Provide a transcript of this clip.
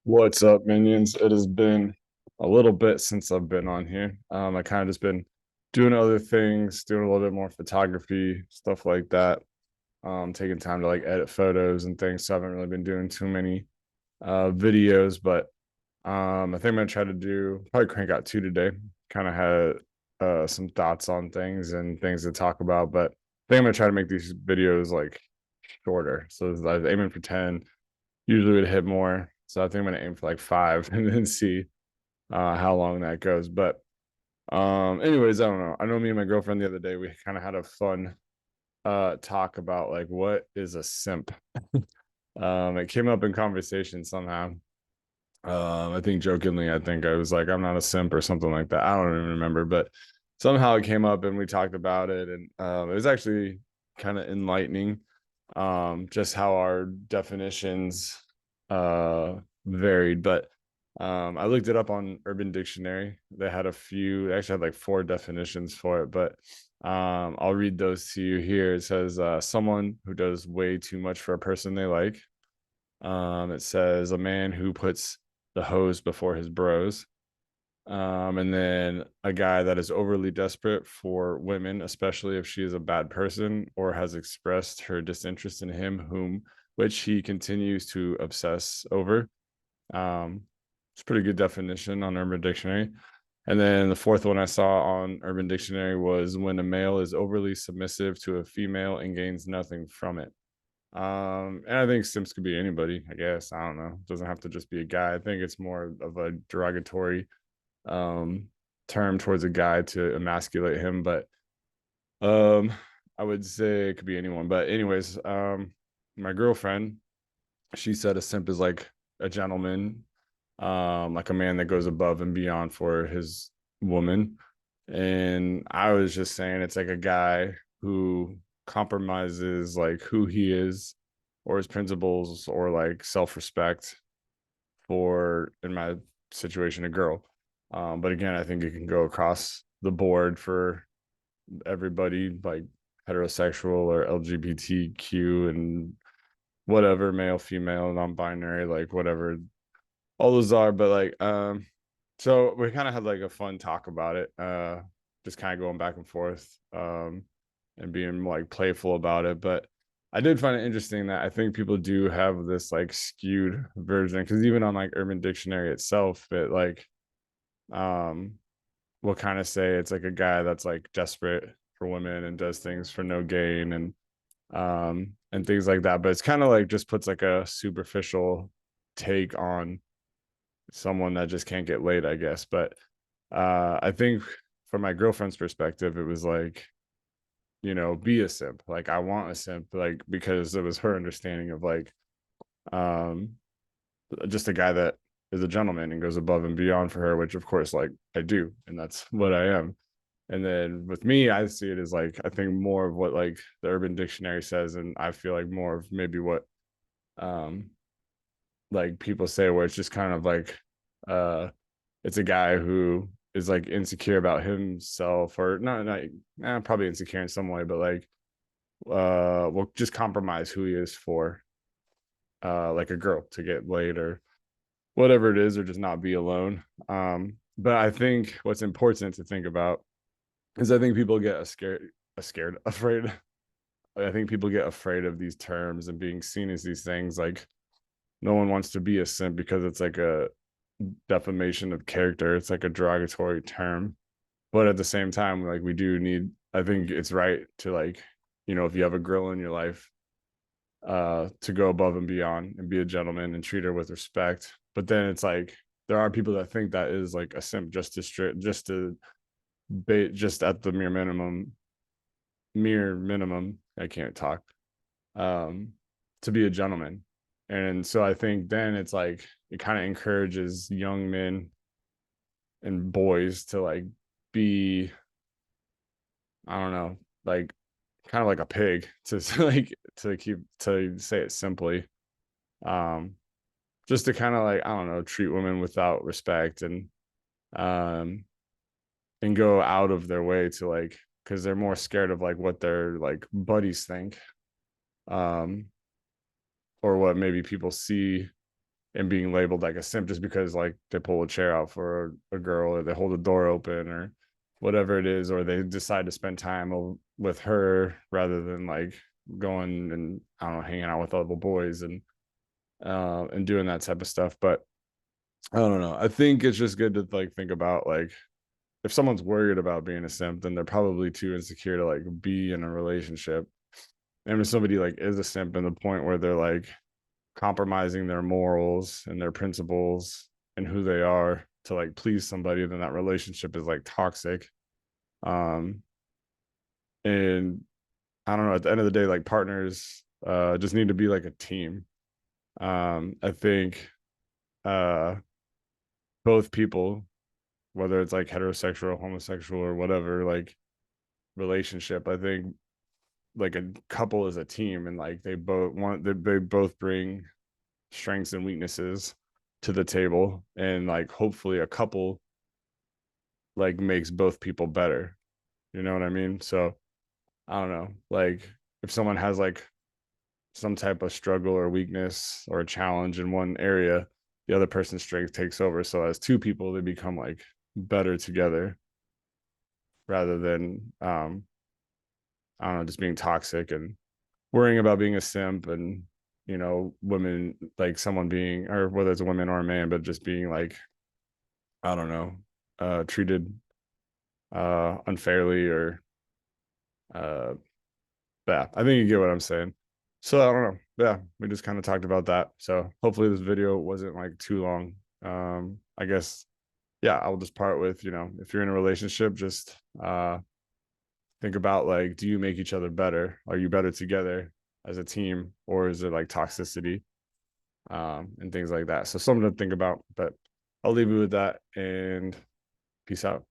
What's up, minions? It has been a little bit since I've been on here. I kind of just been doing other things, doing a little bit more photography, stuff like that. Taking time to like edit photos and things. So I haven't really been doing too many videos, but I think I'm gonna try to do probably crank out two today. Kind of had some thoughts on things and things to talk about, but I think I'm gonna try to make these videos like shorter. So I was aiming for 10, usually would hit more. So I think I'm gonna aim for like five and then see how long that goes. But anyways, I don't know. I know me and my girlfriend the other day we kind of had a fun talk about like what is a simp. It came up in conversation somehow. I think jokingly, I think I was like, I'm not a simp or something like that. I don't even remember, but somehow it came up and we talked about it, and it was actually kind of enlightening. Just how our definitions varied, but I looked it up on Urban Dictionary. They had a few, they actually had like four definitions for it, but I'll read those to you here. It says someone who does way too much for a person they like. It says a man who puts the hose before his bros. And then a guy that is overly desperate for women, especially if she is a bad person or has expressed her disinterest in him, whom which he continues to obsess over. Um, it's a pretty good definition on Urban Dictionary. And then the fourth one I saw on Urban Dictionary was when a male is overly submissive to a female and gains nothing from it. And I think simps could be anybody, I guess. I don't know. It doesn't have to just be a guy. I think it's more of a derogatory um term towards a guy to emasculate him, but um I would say it could be anyone. But anyways, my girlfriend, she said a simp is like a gentleman, like a man that goes above and beyond for his woman. And I was just saying it's like a guy who compromises like who he is or his principles or like self-respect for, in my situation, a girl. But again, I think it can go across the board for everybody, like heterosexual or LGBTQ and whatever, male, female, non-binary, like whatever all those are. But like, so we kind of had like a fun talk about it, just kind of going back and forth, and being like playful about it. But I did find it interesting that I think people do have this like skewed version, because even on like Urban Dictionary itself, it like um will kind of say it's like a guy that's like desperate for women and does things for no gain and things like that. But it's kind of like just puts like a superficial take on someone that just can't get laid, I guess. But I think from my girlfriend's perspective, it was like, be a simp. Like I want a simp, like because it was her understanding of like um just a guy that is a gentleman and goes above and beyond for her, which of course like I do, and that's what I am. And then with me, I see it as like I think more of what like the Urban Dictionary says, and I feel like more of maybe what um like people say, where it's just kind of like uh it's a guy who is like insecure about himself, or not probably insecure in some way, but like will just compromise who he is for like a girl to get laid or whatever it is, or just not be alone. But I think what's important to think about is I think people get afraid. I think people get afraid of these terms and being seen as these things. Like no one wants to be a simp because it's like a defamation of character. It's like a derogatory term. But at the same time, like we do need, I think it's right to like, if you have a girl in your life, to go above and beyond and be a gentleman and treat her with respect. But then it's like there are people that think that is like a simp just to just to bait, just at the mere minimum. I can't talk. Um, to be a gentleman. And so I think then it's like it kind of encourages young men and boys to like be, I don't know, like kind of like a pig to like to keep to say it simply. Um, just to kind of like, I don't know, treat women without respect um and go out of their way to like, because they're more scared of like what their like buddies think, um or what maybe people see and being labeled like a simp just because like they pull a chair out for a girl, or they hold a door open, or whatever it is, or they decide to spend time with her rather than like going and, I don't know, hanging out with other boys and doing that type of stuff. But I don't know. I think it's just good to like think about like, if someone's worried about being a simp, then they're probably too insecure to like be in a relationship. And if somebody like is a simp in the point where they're like compromising their morals and their principles and who they are to like please somebody, then that relationship is like toxic. Um, and I don't know, at the end of the day, like partners just need to be like a team. I think uh both people, whether it's like heterosexual, homosexual, or whatever, like relationship, I think like a couple is a team, and like they both bring strengths and weaknesses to the table, and like hopefully a couple like makes both people better. You know what I mean? So I don't know, like if someone has like some type of struggle or weakness or a challenge in one area, the other person's strength takes over. So as two people, they become like better together rather than I don't know, just being toxic and worrying about being a simp, and women, like someone being, or whether it's a woman or a man, but just being like, I don't know, treated unfairly, or uh yeah, I think you get what I'm saying. So I don't know. Yeah, we just kind of talked about that. So hopefully this video wasn't like too long. I guess, yeah, I'll just part with, if you're in a relationship, just think about like, do you make each other better? Are you better together as a team, or is it like toxicity, and things like that? So something to think about. But I'll leave you with that, and peace out.